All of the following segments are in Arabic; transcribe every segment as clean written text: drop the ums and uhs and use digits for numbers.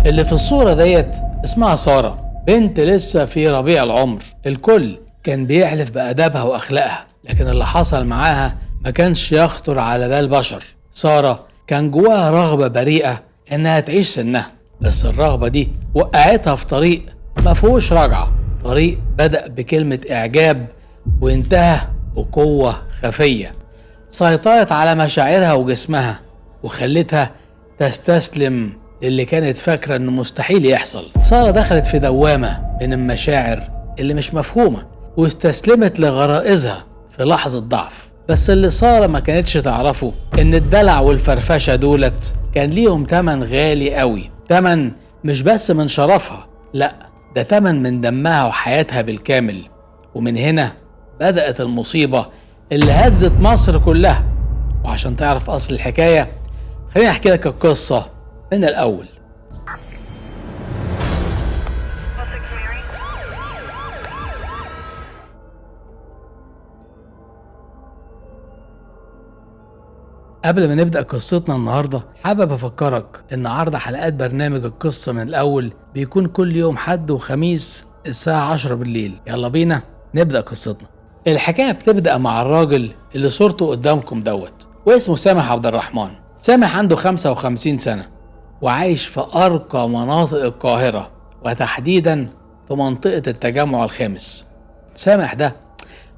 اللي في الصورة ديت اسمها سارة، بنت لسه في ربيع العمر. الكل كان بيحلف بأدبها وأخلاقها، لكن اللي حصل معاها ما كانش يخطر على بال بشر. سارة كان جواها رغبة بريئة إنها تعيش سنها، بس الرغبة دي وقعتها في طريق ما فيهوش رجعة، طريق بدأ بكلمة إعجاب وانتهى بقوة خفية سيطرت على مشاعرها وجسمها وخلتها تستسلم للي كانت فاكرة انه مستحيل يحصل. سارة دخلت في دوامة من المشاعر اللي مش مفهومة واستسلمت لغرائزها في لحظة ضعف. بس اللي سارة ما كانتش تعرفه ان الدلع والفرفشة دولت كان ليهم تمن غالي قوي، تمن مش بس من شرفها، لا ده تمن من دمها وحياتها بالكامل. ومن هنا بدأت المصيبة اللي هزت مصر كلها. وعشان تعرف أصل الحكاية خليني أحكي لك القصة من الأول. قبل ما نبدأ قصتنا النهاردة حابب أفكرك إن عرض حلقات برنامج القصة من الأول بيكون كل يوم حد وخميس الساعة 10 بالليل. يلا بينا نبدأ قصتنا. الحكاية بتبدأ مع الراجل اللي صورته قدامكم دوت، واسمه سامح عبد الرحمن. سامح عنده 55 سنة وعايش في أرقى مناطق القاهرة، وتحديدا في منطقة التجمع الخامس. سامح ده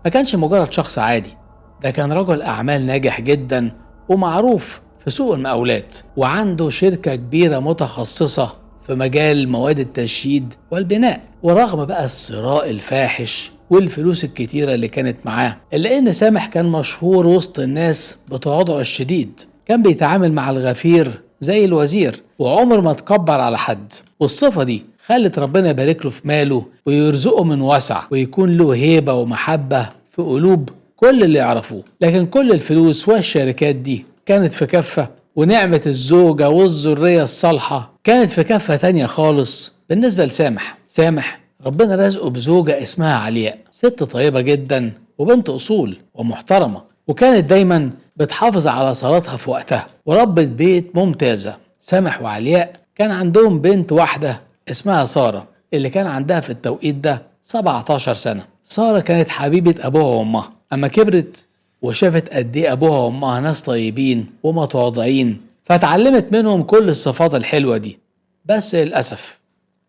ما كانش مجرد شخص عادي، ده كان رجل أعمال ناجح جدا ومعروف في سوق المقاولات، وعنده شركة كبيرة متخصصة في مجال مواد التشييد والبناء. ورغم بقى الثراء الفاحش والفلوس الكتيرة اللي كانت معاه، إلا إن سامح كان مشهور وسط الناس بتواضعه الشديد. كان بيتعامل مع الغفير زي الوزير وعمر ما تكبر على حد، والصفة دي خلت ربنا يبارك له في ماله ويرزقه من وسع ويكون له هيبة ومحبة في قلوب كل اللي يعرفوه. لكن كل الفلوس والشركات دي كانت في كفة، ونعمة الزوجة والذرية الصالحة كانت في كفة تانية خالص. بالنسبة لسامح، سامح ربنا رزقه بزوجة اسمها علياء، ست طيبة جدا وبنت أصول ومحترمة، وكانت دايما بتحافظ على صلاتها في وقتها وربت بيت ممتازة. سامح وعلياء كان عندهم بنت واحدة اسمها سارة، اللي كان عندها في التوقيت ده 17 سنة. سارة كانت حبيبة أبوها وأمها. أما كبرت وشافت قد إيه أبوها وأمها ناس طيبين ومتواضعين، فتعلمت منهم كل الصفات الحلوة دي. بس للأسف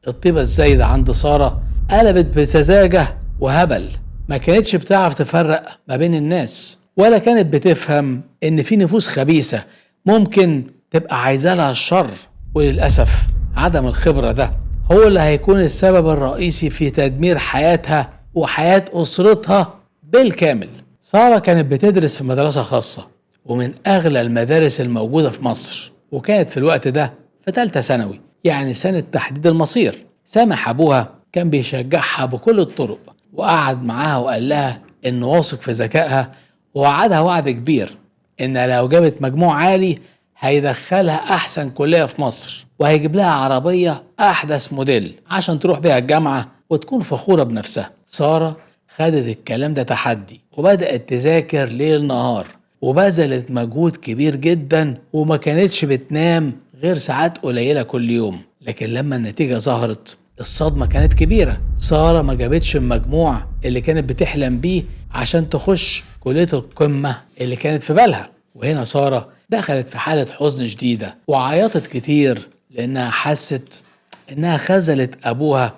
الطيبة الزايدة عند سارة قلبت بسذاجة وهبل. ما كانتش بتعرف تفرق ما بين الناس، ولا كانت بتفهم إن في نفوس خبيثة ممكن تبقى عايزة لها الشر. وللأسف عدم الخبرة ده هو اللي هيكون السبب الرئيسي في تدمير حياتها وحياة أسرتها بالكامل. سارة كانت بتدرس في مدرسة خاصة ومن أغلى المدارس الموجودة في مصر، وكانت في الوقت ده في ثالثة ثانوي، يعني سنة تحديد المصير. سامح أبوها كان بيشجعها بكل الطرق، وقعد معاها وقال لها إنه واثق في ذكائها، ووعدها وعد كبير إن لو جابت مجموع عالي هيدخلها أحسن كلية في مصر، وهيجيب لها عربية أحدث موديل عشان تروح بيها الجامعة وتكون فخورة بنفسها. سارة خدت الكلام ده تحدي وبدأت تذاكر ليل نهار، وبذلت مجهود كبير جدا، وما كانتش بتنام غير ساعات قليلة كل يوم. لكن لما النتيجة ظهرت الصدمة كانت كبيرة. سارة ما جابتش المجموع اللي كانت بتحلم بيه عشان تخش كلية القمة اللي كانت في بالها. وهنا سارة دخلت في حالة حزن شديدة وعيطت كتير، لأنها حست إنها خذلت أبوها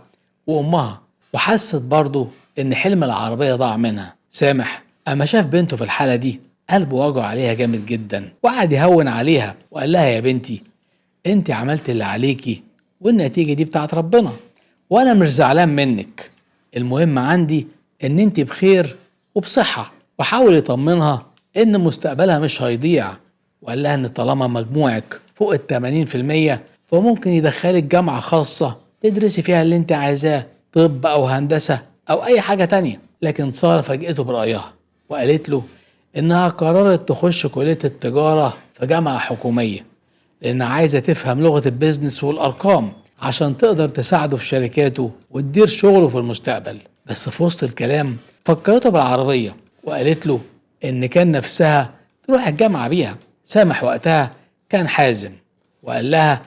وأمها، وحست برضو إن حلم العربية ضاع منها. سامح أما شاف بنته في الحالة دي قلبه وجع عليها جامد جدا، وقعد يهون عليها وقال لها يا بنتي انت عملت اللي عليكي، والنتيجة دي بتاعت ربنا، وانا مش زعلان منك. المهم عندي ان انت بخير وبصحة. وحاول يطمنها ان مستقبلها مش هيضيع، وقال لها ان طالما مجموعك فوق 80% فممكن يدخلك جامعة خاصة تدرسي فيها اللي انت عايزاه، طب او هندسة او اي حاجة تانية. لكن سارة فاجئته برأيها وقالت له انها قررت تخش كلية التجارة في جامعة حكومية، لأن عايزة تفهم لغة البيزنس والأرقام عشان تقدر تساعده في شركاته وتدير شغله في المستقبل. بس في وسط الكلام فكرته بالعربية وقالت له إن كان نفسها تروح الجامعة بيها. سامح وقتها كان حازم وقال لها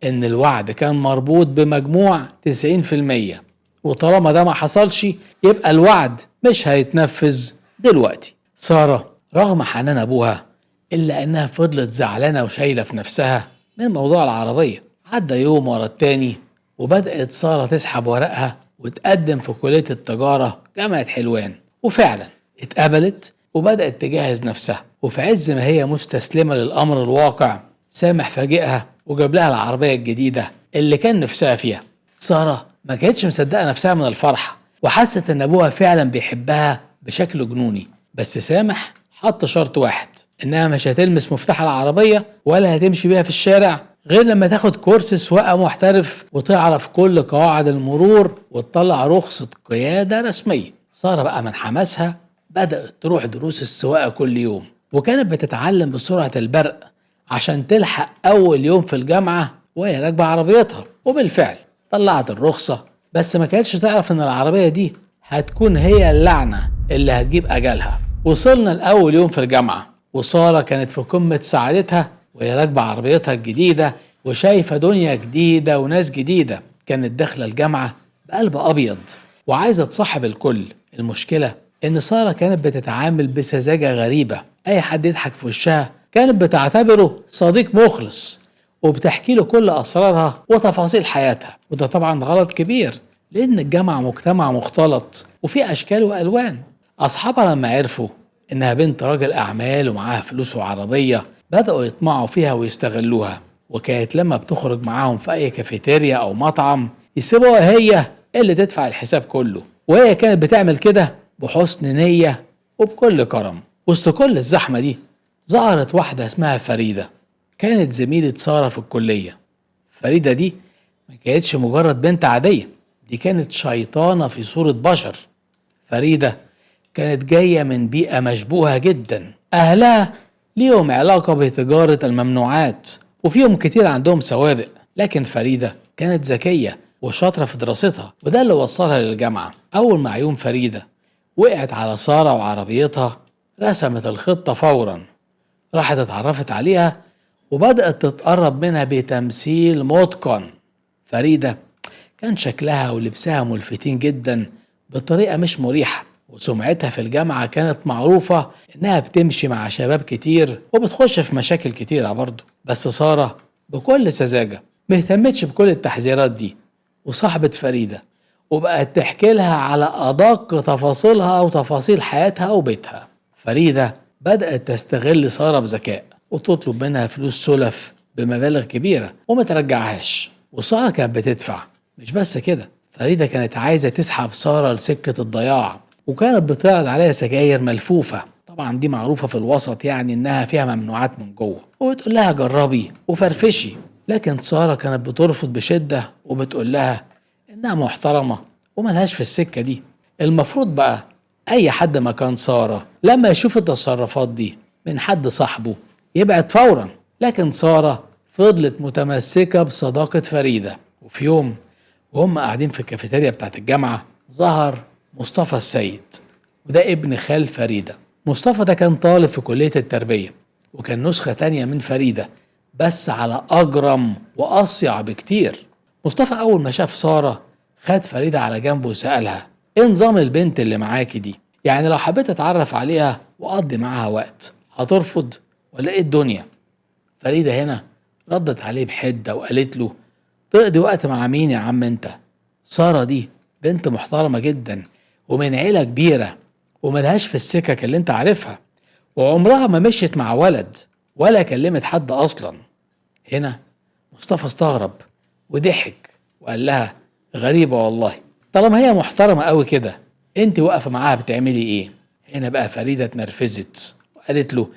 ان الوعد كان مربوط بمجموع 90%، وطالما ده ما حصلش يبقى الوعد مش هيتنفذ دلوقتي. سارة رغم حنان ابوها الا انها فضلت زعلانة وشايلة في نفسها من موضوع العربية. عدى يوم ورا التاني وبدأت سارة تسحب ورقها وتقدم في كلية التجارة جامعة حلوان، وفعلا اتقبلت وبدأت تجهز نفسها. وفي عز ما هي مستسلمة للأمر الواقع، سامح فاجئها وجاب لها العربية الجديدة اللي كان نفسها فيها. سارة ما كانتش مصدقة نفسها من الفرحة، وحست ان ابوها فعلا بيحبها بشكل جنوني. بس سامح حط شرط واحد، انها مش هتلمس مفتاح العربية ولا هتمشي بيها في الشارع غير لما تاخد كورس سواقة محترف وتعرف كل قواعد المرور وتطلع رخصة قيادة رسمية. سارة بقى من حماسها بدأت تروح دروس السواقة كل يوم، وكانت بتتعلم بسرعة البرق عشان تلحق أول يوم في الجامعة وهي راكبة عربيتها. وبالفعل طلعت الرخصة، بس ما كانتش تعرف إن العربية دي هتكون هي اللعنة اللي هتجيب أجلها. وصلنا لأول يوم في الجامعة، وسارة كانت في قمة سعادتها وهي راكبة عربيتها الجديدة وشايفة دنيا جديدة وناس جديدة. كانت داخلة الجامعة بقلب أبيض وعايزة تصاحب الكل. المشكلة إن سارة كانت بتتعامل بسذاجة غريبة، أي حد يضحك في وشها كانت بتعتبره صديق مخلص وبتحكي له كل أسرارها وتفاصيل حياتها. وده طبعا غلط كبير، لأن الجامعة مجتمع مختلط وفيه أشكال وألوان. أصحابها لما عرفوا إنها بنت راجل أعمال ومعاها فلوس وعربية بدأوا يطمعوا فيها ويستغلوها. وكانت لما بتخرج معاهم في أي كافيتيريا أو مطعم يسيبوها هي اللي تدفع الحساب كله، وهي كانت بتعمل كده بحسن نية وبكل كرم. وسط كل الزحمة دي ظهرت واحدة اسمها فريدة، كانت زميلة سارة في الكلية. فريدة دي ما كانتش مجرد بنت عادية، دي كانت شيطانة في صورة بشر. فريدة كانت جاية من بيئة مشبوهة جدا، أهلها ليهم علاقة بتجارة الممنوعات وفيهم كتير عندهم سوابق. لكن فريدة كانت ذكية وشاطرة في دراستها، وده اللي وصلها للجامعة. أول ما عيون فريدة وقعت على سارة وعربيتها رسمت الخطة فورا، راحت اتعرفت عليها وبدأت تتقرب منها بتمثيل متقن. فريدة كان شكلها ولبسها ملفتين جدا بطريقة مش مريحة، وسمعتها في الجامعة كانت معروفة إنها بتمشي مع شباب كتير وبتخش في مشاكل كتيرة برضه. بس سارة بكل سذاجة مهتمتش بكل التحذيرات دي وصاحبت فريدة وبقت تحكي لها على أدق تفاصيلها وتفاصيل حياتها وبيتها. فريدة بدأت تستغل سارة بذكاء وتطلب منها فلوس سلف بمبالغ كبيرة وما ترجعهاش، وسارة كانت بتدفع. مش بس كده، فريدة كانت عايزة تسحب سارة لسكة الضياع، وكانت بتعرض عليها سجاير ملفوفة. طبعا دي معروفة في الوسط يعني إنها فيها ممنوعات من جوه، وبتقول لها جربي وفرفشي. لكن سارة كانت بترفض بشدة وبتقول لها إنها محترمة وملهاش في السكة دي. المفروض بقى أي حد مكان سارة لما يشوف التصرفات دي من حد صاحبه يبعد فورا، لكن سارة فضلت متمسكة بصداقة فريدة. وفي يوم وهم قاعدين في الكافيتيريا بتاعت الجامعة ظهر مصطفى السيد، وده ابن خال فريدة. مصطفى ده كان طالب في كلية التربية وكان نسخة تانية من فريدة بس على أجرم وأصيع بكتير. مصطفى أول ما شاف سارة خد فريدة على جنبه وسألها إيه نظام البنت اللي معاكي دي؟ يعني لو حبيت أتعرف عليها وأقضي معاها وقت هترفض ولا إيه الدنيا؟ فريدة هنا ردت عليه بحدة وقالت له تقضي وقت مع مين يا عم انت؟ سارة دي بنت محترمة جدا ومن عيلة كبيرة وملهاش في السكك اللي انت عارفها، وعمرها ما مشيت مع ولد ولا كلمت حد اصلا. هنا مصطفى استغرب وضحك وقال لها غريبة والله، طالما هي محترمة قوي كده انت واقفة معاها بتعملي ايه؟ هنا بقى فريدة اتنرفزت وقالت له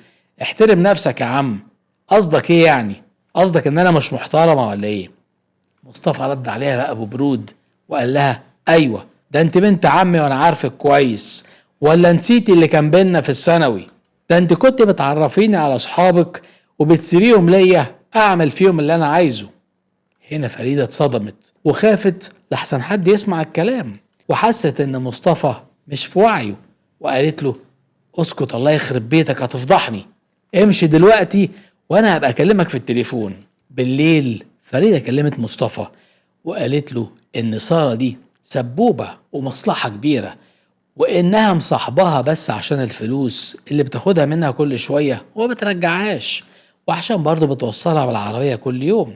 احترم نفسك يا عم، قصدك ايه يعني؟ قصدك ان انا مش محترمة ولا ايه؟ مصطفى رد عليها بقى ببرود وقال لها ايوه ده انت بنت عمي وانا عارفك كويس، ولا نسيتي اللي كان بينا في الثانوي؟ ده انت كنت بتعرفيني على اصحابك وبتسيبيهم ليا اعمل فيهم اللي انا عايزه. هنا فريدة اتصدمت وخافت لحسن حد يسمع الكلام، وحست ان مصطفى مش في وعيه وقالت له اسكت الله يخرب بيتك هتفضحني، امشي دلوقتي وانا هبقى اكلمك في التليفون. بالليل فريدة كلمت مصطفى وقالت له إن سارة دي سبوبة ومصلحة كبيرة، وإنها مصاحباها بس عشان الفلوس اللي بتاخدها منها كل شوية وما بترجعهاش، وعشان برضه بتوصلها بالعربية كل يوم.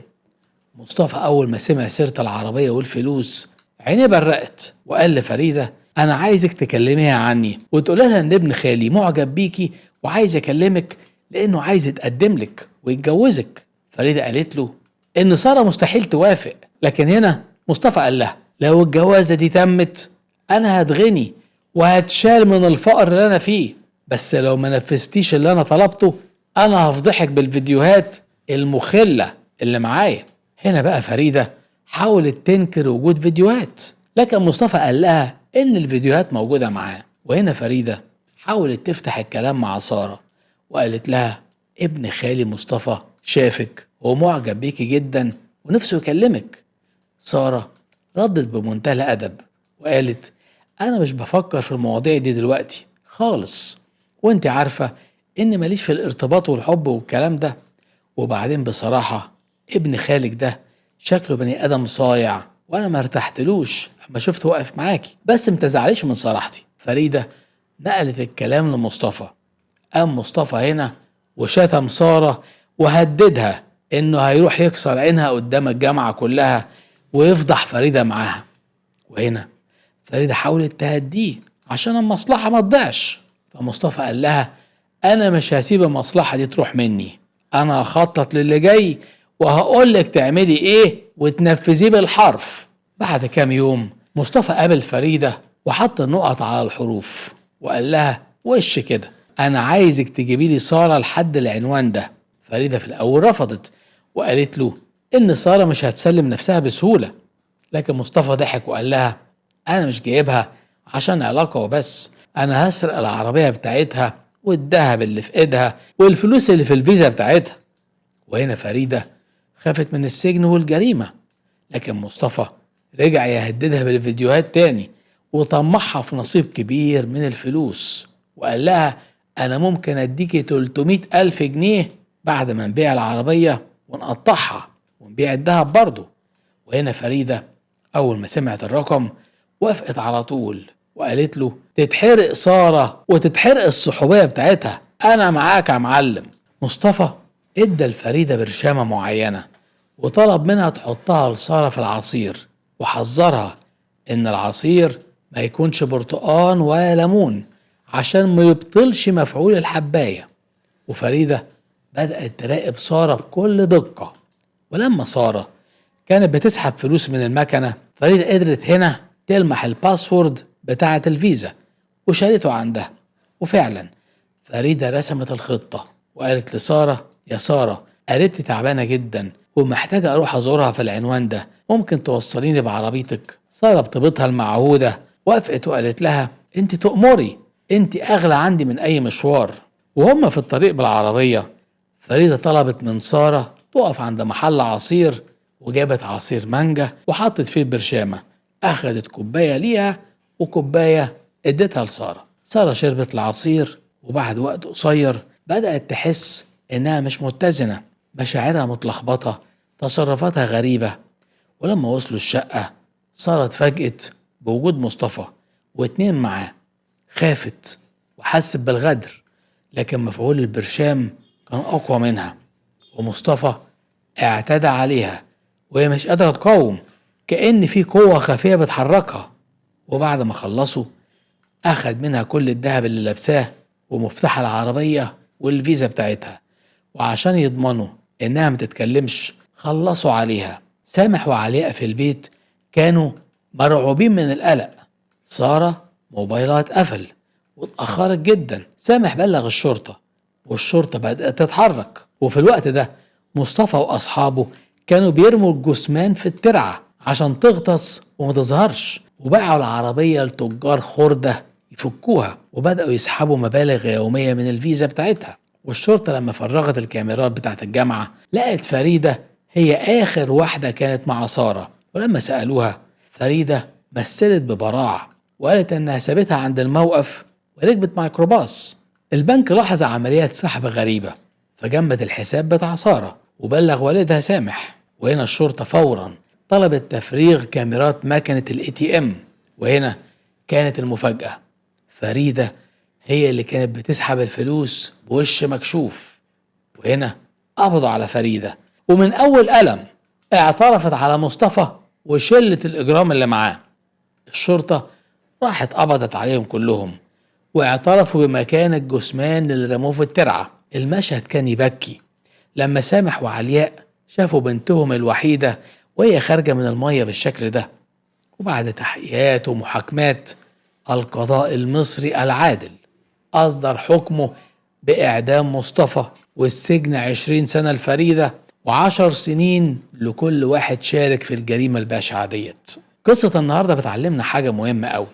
مصطفى أول ما سمع سيرة العربية والفلوس عينيه برقت، وقال لفريدة أنا عايزك تكلميها عني وتقول لها إن ابن خالي معجب بيكي وعايز يكلمك لأنه عايز يتقدم لك ويتجوزك. فريدة قالت له إن سارة مستحيل توافق، لكن هنا مصطفى قال لها لو الجوازة دي تمت أنا هتغني وهتشال من الفقر اللي أنا فيه، بس لو ما نفذتيش اللي أنا طلبته أنا هفضحك بالفيديوهات المخلة اللي معايا. هنا بقى فريدة حاولت تنكر وجود فيديوهات، لكن مصطفى قال لها إن الفيديوهات موجودة معاه. وهنا فريدة حاولت تفتح الكلام مع سارة وقالت لها ابن خالي مصطفى شافك ومعجب بيكي جدا ونفسه يكلمك. سارة ردت بمنتهى الأدب وقالت أنا مش بفكر في المواضيع دي دلوقتي خالص، وانت عارفة إن ماليش في الارتباط والحب والكلام ده، وبعدين بصراحة ابن خالك ده شكله بني آدم صايع وأنا ما ارتحتلوش أما شفته واقف معاكي، بس متزعليش من صراحتي. فريدة نقلت الكلام لمصطفى، قام مصطفى هنا وشتم سارة وهددها إنه هيروح يكسر عينها قدام الجامعة كلها ويفضح فريدة معاها. وهنا فريدة حاولت تهديه عشان المصلحة ما تضيعش، فمصطفى قال لها أنا مش هسيب المصلحة دي تروح مني، أنا هخطط للي جاي وهقولك تعملي إيه وتنفذيه بالحرف. بعد كام يوم مصطفى قابل فريدة وحط النقط على الحروف وقال لها وش كده أنا عايزك تجيبي لي سارة لحد العنوان ده. فريدة في الأول رفضت وقالت له إن سارة مش هتسلم نفسها بسهولة، لكن مصطفى ضحك وقال لها أنا مش جايبها عشان علاقة وبس، أنا هسرق العربية بتاعتها والذهب اللي في إيدها والفلوس اللي في الفيزا بتاعتها. وهنا فريدة خافت من السجن والجريمة، لكن مصطفى رجع يهددها بالفيديوهات تاني وطمعها في نصيب كبير من الفلوس، وقال لها أنا ممكن أديكي 300,000 جنيه بعد ما نبيع العربية ونقطعها ونبيع الذهب برضه. وهنا فريدة أول ما سمعت الرقم وافقت على طول وقالت له تتحرق سارة وتتحرق الصحوبية بتاعتها، أنا معاك يا معلم. مصطفى ادى لفريدة برشامة معينة وطلب منها تحطها لسارة في العصير، وحذرها إن العصير ما يكونش برتقان ولا ليمون عشان ما يبطلش مفعول الحباية. وفريدة بدأت تراقب سارة بكل دقة، ولما سارة كانت بتسحب فلوس من المكنة فريدة قدرت هنا تلمح الباسورد بتاعة الفيزا وشالته عندها. وفعلا فريدة رسمت الخطة وقالت لسارة يا سارة قريبتي تعبانة جدا ومحتاجة أروح أزورها في العنوان ده، ممكن توصليني بعربيتك؟ سارة بطيبتها المعهودة وافقت وقالت لها انت تؤمري، انت أغلى عندي من أي مشوار. وهم في الطريق بالعربية فريدة طلبت من سارة تقف عند محل عصير وجابت عصير مانجا وحطت فيه البرشامة، أخدت كوباية ليها وكوباية اديتها لسارة. سارة شربت العصير وبعد وقت قصير بدأت تحس إنها مش متزنة، مشاعرها متلخبطة، تصرفاتها غريبة. ولما وصلوا الشقة سارة اتفاجئت بوجود مصطفى واتنين معاه، خافت وحست بالغدر، لكن مفعول البرشام كان أقوى منها، ومصطفى اعتدى عليها وهي مش قادرة تقاوم، كأن في قوة خفية بتحركها. وبعد ما خلصوا أخد منها كل الذهب اللي لابساه ومفتاح العربية والفيزا بتاعتها، وعشان يضمنوا إنها متتكلمش خلصوا عليها. سامح وعلياء في البيت كانوا مرعوبين من القلق. سارة موبايلها اتقفل واتأخرت جدا. سامح بلغ الشرطة والشرطة بدأت تتحرك، وفي الوقت ده مصطفى وأصحابه كانوا بيرموا الجثمان في الترعة عشان تغطس وما تظهرش، وباعوا العربية لتجار خردة يفكوها وبدأوا يسحبوا مبالغ يومية من الفيزا بتاعتها. والشرطة لما فرغت الكاميرات بتاعت الجامعة لقت فريدة هي آخر واحدة كانت مع سارة، ولما سألوها فريدة مثلت ببراعة وقالت إنها سابتها عند الموقف وركبت ميكروباص. البنك لاحظ عمليات سحب غريبة فجمد الحساب بتاع سارة وبلغ والدها سامح، وهنا الشرطة فورا طلبت تفريغ كاميرات مكنة ATM. وهنا كانت المفاجأة، فريدة هي اللي كانت بتسحب الفلوس بوش مكشوف. وهنا قبضوا على فريدة، ومن أول قلم اعترفت على مصطفى وشلة الإجرام اللي معاه. الشرطة راحت قبضت عليهم كلهم واعترفوا بمكان الجثمان اللي رموه في الترعة. المشهد كان يبكي لما سامح وعلياء شافوا بنتهم الوحيدة وهي خارجة من المية بالشكل ده. وبعد تحقيقات ومحاكمات، القضاء المصري العادل أصدر حكمه بإعدام مصطفى والسجن 20 سنة لفريدة و10 سنين لكل واحد شارك في الجريمة البشعة ديت. قصة النهاردة بتعلمنا حاجة مهمة قوي.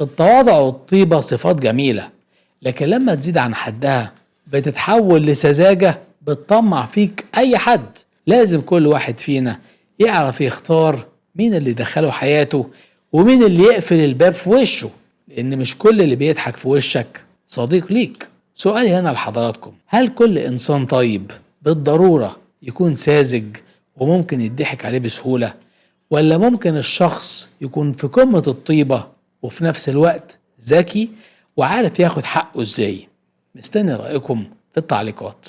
التواضع والطيبة صفات جميلة، لكن لما تزيد عن حدها بتتحول لسذاجة بتطمع فيك أي حد. لازم كل واحد فينا يعرف يختار مين اللي يدخله حياته ومين اللي يقفل الباب في وشه، لأن مش كل اللي بيضحك في وشك صديق ليك. سؤالي هنا لحضراتكم، هل كل إنسان طيب بالضرورة يكون ساذج وممكن يضحك عليه بسهولة، ولا ممكن الشخص يكون في قمة الطيبة وفي نفس الوقت ذكي وعارف ياخد حقه ازاي؟ مستني رأيكم في التعليقات.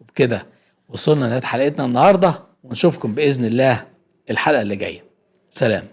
وبكده وصلنا لنهاية حلقتنا النهاردة، ونشوفكم بإذن الله الحلقة اللي جاية. سلام.